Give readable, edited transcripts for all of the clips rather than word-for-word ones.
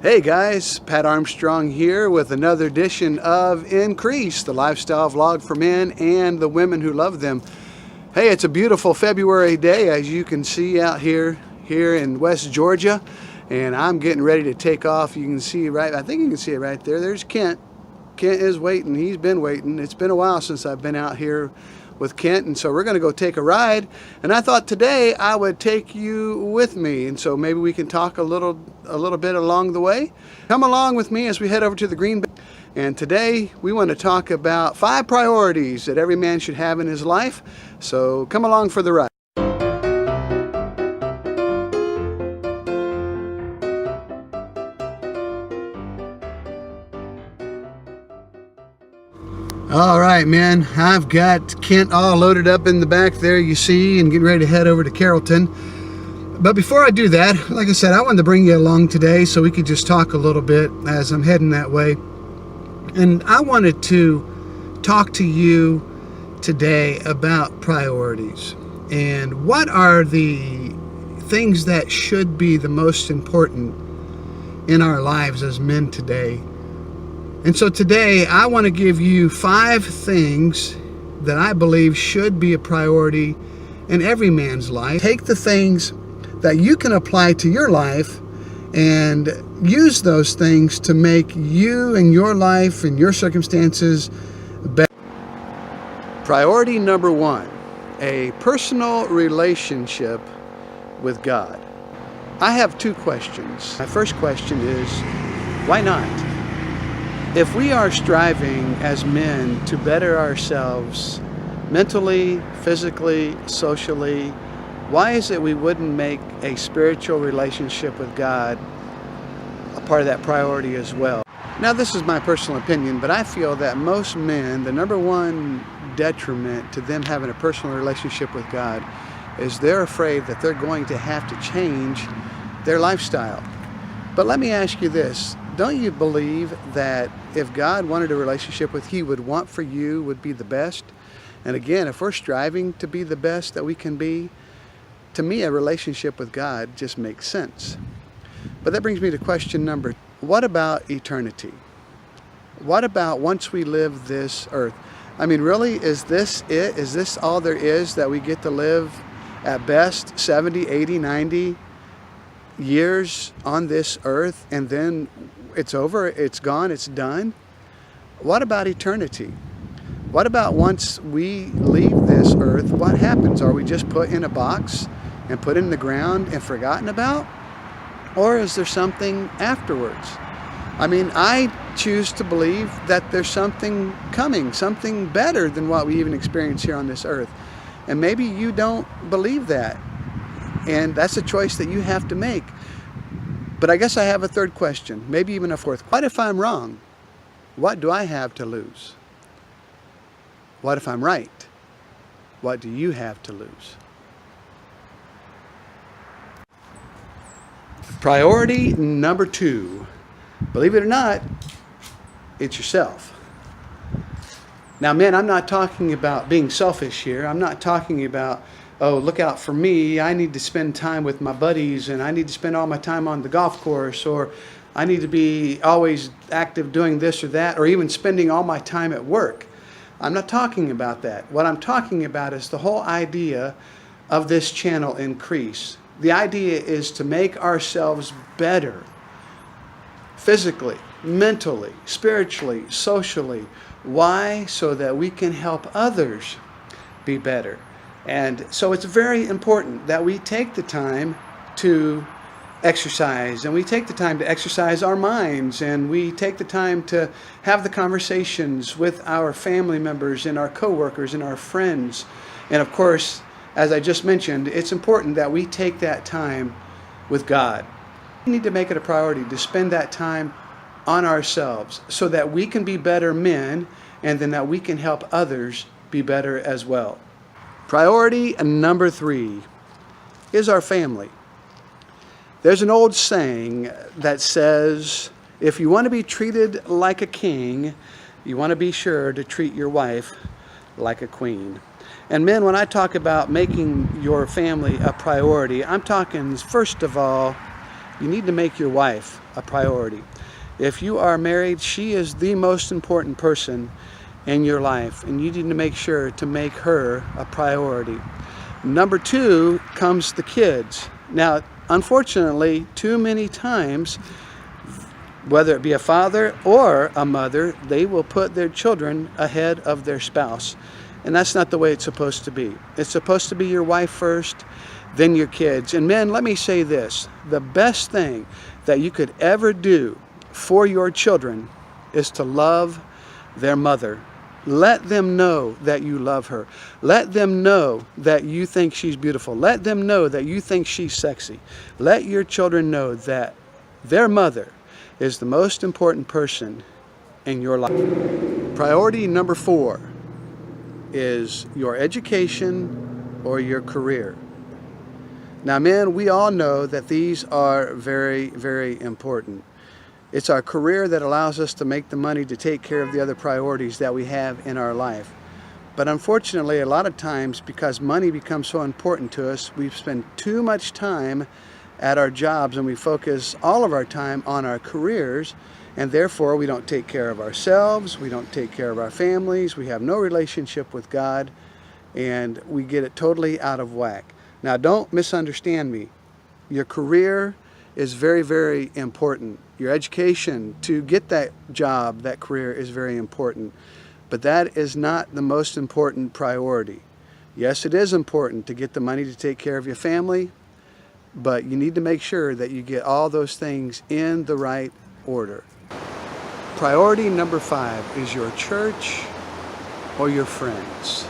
Hey guys, Pat Armstrong here with another edition of Increase, the lifestyle vlog for men and the women who love them. Hey, it's a beautiful February day, as you can see out here in West Georgia, and I'm getting ready to take off. You can see I think you can see it right there. There's Kent. Kent is waiting. He's been waiting. It's been a while since I've been out here with Kent, and so we're going to go take a ride, and I thought today I would take you with me, and so maybe we can talk a little bit along the way. Come along with me as we head over to the Green Bay, and today we want to talk about 5 priorities that every man should have in his life, so come along for the ride. All right, man, I've got Kent all loaded up in the back there, you see, and getting ready to head over to Carrollton. But before I do that, like I said, I wanted to bring you along today so we could just talk a little bit as I'm heading that way. And I wanted to talk to you today about priorities and what are the things that should be the most important in our lives as men today. And so today I want to give you 5 things that I believe should be a priority in every man's life. Take the things that you can apply to your life and use those things to make you and your life and your circumstances better. Priority number 1, a personal relationship with God. I have 2 questions. My first question is, why not? If we are striving as men to better ourselves mentally, physically, socially, why is it we wouldn't make a spiritual relationship with God a part of that priority as well? Now, this is my personal opinion, but I feel that most men, the number one detriment to them having a personal relationship with God is they're afraid that they're going to have to change their lifestyle. But let me ask you this. Don't you believe that if God wanted a relationship with He would want for you would be the best? And again, if we're striving to be the best that we can be, to me a relationship with God just makes sense. But that brings me to question number 2. What about eternity? What about once we live this earth? I mean, really, is this it? Is this all there is, that we get to live at best 70, 80, 90 years on this earth and then it's over, it's gone, it's done? What about eternity? What about once we leave this earth, what happens? Are we just put in a box and put in the ground and forgotten about? Or is there something afterwards? I mean, I choose to believe that there's something coming, something better than what we even experience here on this earth. And maybe you don't believe that. And that's a choice that you have to make. But I guess I have a third question, maybe even a fourth. What if I'm wrong? What do I have to lose? What if I'm right? What do you have to lose? Priority number 2. Believe it or not, it's yourself. Now, men, I'm not talking about being selfish here. I'm not talking about, oh, look out for me, I need to spend time with my buddies and I need to spend all my time on the golf course, or I need to be always active doing this or that, or even spending all my time at work. I'm not talking about that. What I'm talking about is the whole idea of this channel, Increase. The idea is to make ourselves better physically, mentally, spiritually, socially. Why? So that we can help others be better. And so it's very important that we take the time to exercise, and we take the time to exercise our minds, and we take the time to have the conversations with our family members and our coworkers and our friends. And of course, as I just mentioned, it's important that we take that time with God. We need to make it a priority to spend that time on ourselves so that we can be better men, and then that we can help others be better as well. Priority number 3 is our family. There's an old saying that says, if you want to be treated like a king, you want to be sure to treat your wife like a queen. And men, when I talk about making your family a priority, I'm talking, first of all, you need to make your wife a priority. If you are married, she is the most important person in your life, and you need to make sure to make her a priority. Number two comes the kids. Now, unfortunately, too many times, whether it be a father or a mother, they will put their children ahead of their spouse. And that's not the way it's supposed to be. It's supposed to be your wife first, then your kids. And men, let me say this. The best thing that you could ever do for your children is to love their mother. Let them know that you love her. Let them know that you think she's beautiful. Let them know that you think she's sexy. Let your children know that their mother is the most important person in your life. Priority number 4 is your education or your career. Now, men, we all know that these are very, very important. It's our career that allows us to make the money to take care of the other priorities that we have in our life. But unfortunately, a lot of times, because money becomes so important to us, we spend too much time at our jobs and we focus all of our time on our careers, and therefore we don't take care of ourselves, we don't take care of our families, we have no relationship with God, and we get it totally out of whack. Now, don't misunderstand me. Your career is very, very important. Your education to get that job, that career, is very important. But that is not the most important priority. Yes, it is important to get the money to take care of your family, but you need to make sure that you get all those things in the right order. Priority number 5 is your church or your friends.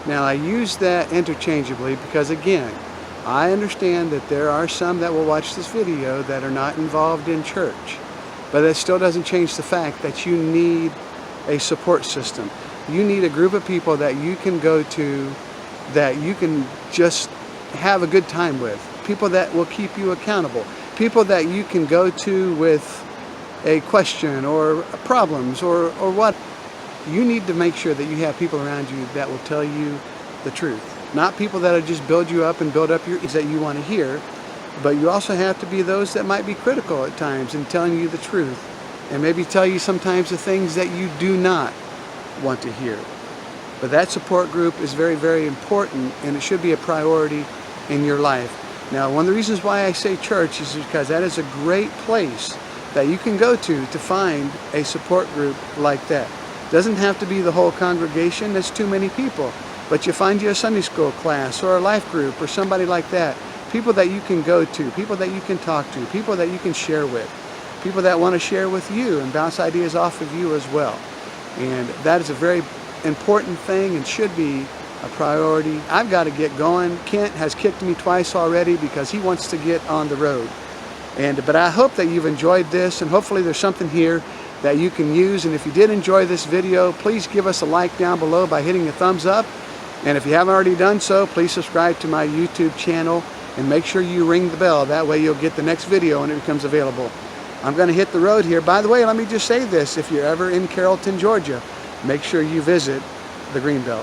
Now, I use that interchangeably because, again, I understand that there are some that will watch this video that are not involved in church, but that still doesn't change the fact that you need a support system. You need a group of people that you can go to, that you can just have a good time with, people that will keep you accountable, people that you can go to with a question or problems or what. You need to make sure that you have people around you that will tell you the truth. Not people that'll just build you up and build up your that you want to hear, but you also have to be those that might be critical at times in telling you the truth, and maybe tell you sometimes the things that you do not want to hear. But that support group is very, very important, and it should be a priority in your life. Now, one of the reasons why I say church is because that is a great place that you can go to find a support group like that. Doesn't have to be the whole congregation, that's too many people. But you find you a Sunday school class or a life group or somebody like that. People that you can go to, people that you can talk to, people that you can share with, people that want to share with you and bounce ideas off of you as well. And that is a very important thing and should be a priority. I've got to get going. Kent has kicked me twice already because he wants to get on the road. But I hope that you've enjoyed this, and hopefully there's something here that you can use. And if you did enjoy this video, please give us a like down below by hitting a thumbs up. And if you haven't already done so, please subscribe to my YouTube channel and make sure you ring the bell. That way you'll get the next video when it becomes available. I'm going to hit the road here. By the way, let me just say this. If you're ever in Carrollton, Georgia, make sure you visit the Greenbelt.